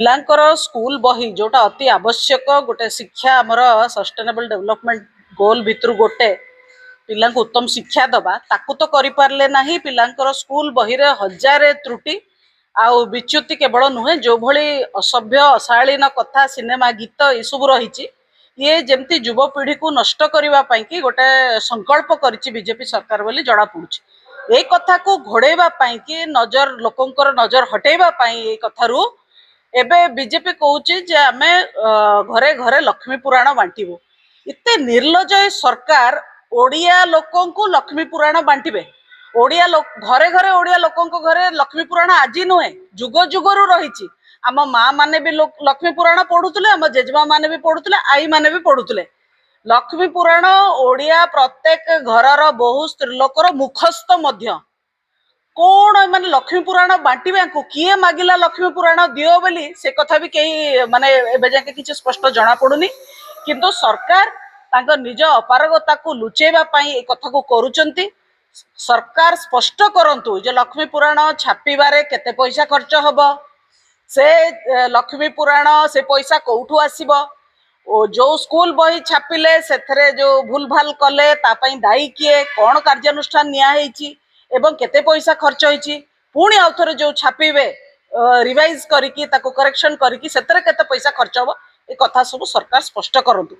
ପିଲାଙ୍କର ସ୍କୁଲ ବହି जोटा अति आवश्यक गोटे शिक्षा आमर सस्टेनेबल डेवलपमेंट गोल भितर गोटे पिला उत्तम शिक्षा दबा ताकू तो करि पारले नाही। पिलांकर स्कूल बही रे हजारे त्रुटि आउ विच्युति केवल नुहे जो भली असभ्य अशालीन कथा सिनेमा गीत ये सब रही ये जमती युवपीढ़ी को नष्ट करने कि गोटे संकल्प करिछि बीजेपी सरकार बोली जना पड़ुछि। ए कथा को घोड़ेबा कि नजर लोकंकर नजर हटेबा ए कथारू एबे बीजेपी कहूछि जे आमे घरे घरे लक्ष्मी पुराण बांटिबो। इते निर्लज सरकार ओडिया लोकन को लक्ष्मी पुराण बांटिबे। ओडिया लोक घरे घरे ओडिया लोकन को घरे लक्ष्मी पुराण आज नुहे जुग जुगरु रही। आम माँ माने भी लक्ष्मी पुराण पढ़ुले, आम जेजेमा माने भी पढ़ुले, आई माने भी पढ़ुले। लक्ष्मी पुराण ओडिया प्रत्येक घरर बहु स्त्रीलोकर मुखस्थ मध्य कौन माने लक्ष्मी पुराण बांटे को किए मागिला लक्ष्मी पुराण दियो बोली से कथा भी कहीं माने एबे जाके किछि स्पष्ट जना पड़ुनी। किंतु सरकार तांको निज अपारगता को लुचेबा पई ए कथा को करूचंती। सरकार स्पष्ट करंतु जे लक्ष्मी पुराण छापिबारे केते पैसा खर्च हबो, से लक्ष्मी पुराण से पैसा कोठू आसीबो, ओ जो स्कूल बही छापिले सेथरे जो भूल भाल कले ता पई दायी किए, कोन कार्यानुष्ठान निया हेची एवं केते पैसा खर्च होइची, पुणी आउथरे जो छापिबे रिवाइज करिकी ताको करेक्शन करिकी सेतरे केते पैसा खर्च हबो ए कथा सब सरकार स्पष्ट करंतु।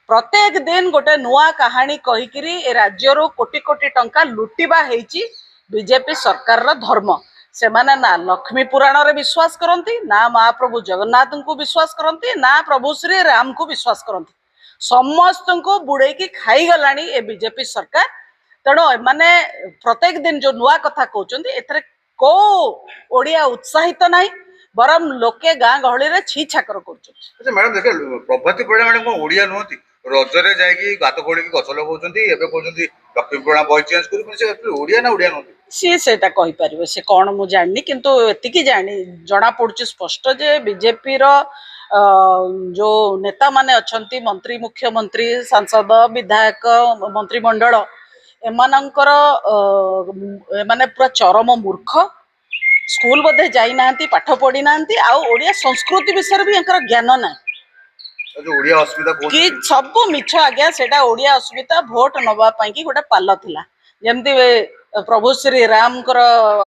प्रत्येक दिन गोटे नुआ कहानी कहिकिरी ए राज्यरो कोटी कोटी टंका लुटिबा हेची बीजेपी सरकार रो धर्म। से माने ना लक्ष्मी पुराण रे विश्वास करंती, ना महाप्रभु जगन्नाथ को विश्वास करंती, ना प्रभु श्री राम को विश्वास करंती। समस्त को बुड़े की खाई गलानी ए बीजेपी सरकार। तेणु माने प्रत्येक दिन जो नुआ कथा कहउचंदी एथरे को ओडिया उत्साहित नाही, बरम लोके गाँ गहली रे छी छाकर करछन। अच्छा मैडम देखे प्रभाती परिडा मैडम को ओडिया नहती रजरे जाई गात खोली की गछ लगाउचंदी एबे कहउचंदी लक्ष्मी पुराण बही चेंज करी से ओडिया ना ओडिया नहती सी सेटा कहि परिबे से कोन मु जाननी। किंतु एतिकी जानी जना पड़ुछि स्पष्ट जे बीजेपी रो जो नेता माने अछंती मंत्री मुख्यमंत्री सांसद विधायक मंत्रिमंडल एमानंकर माने पूरा चरम मूर्ख। स्कूल बोधे जाई नांती, पाठ पढ़ी नांती, आ ओडिया संस्कृति विषय भी एंकर ज्ञान ना ओडिया अस्मिता कि सब मिछ आज्ञा सेटा ओडिया अस्मिता भोट नबा पई कि गोटे पाल थिला। जेमती प्रभु श्री राम कर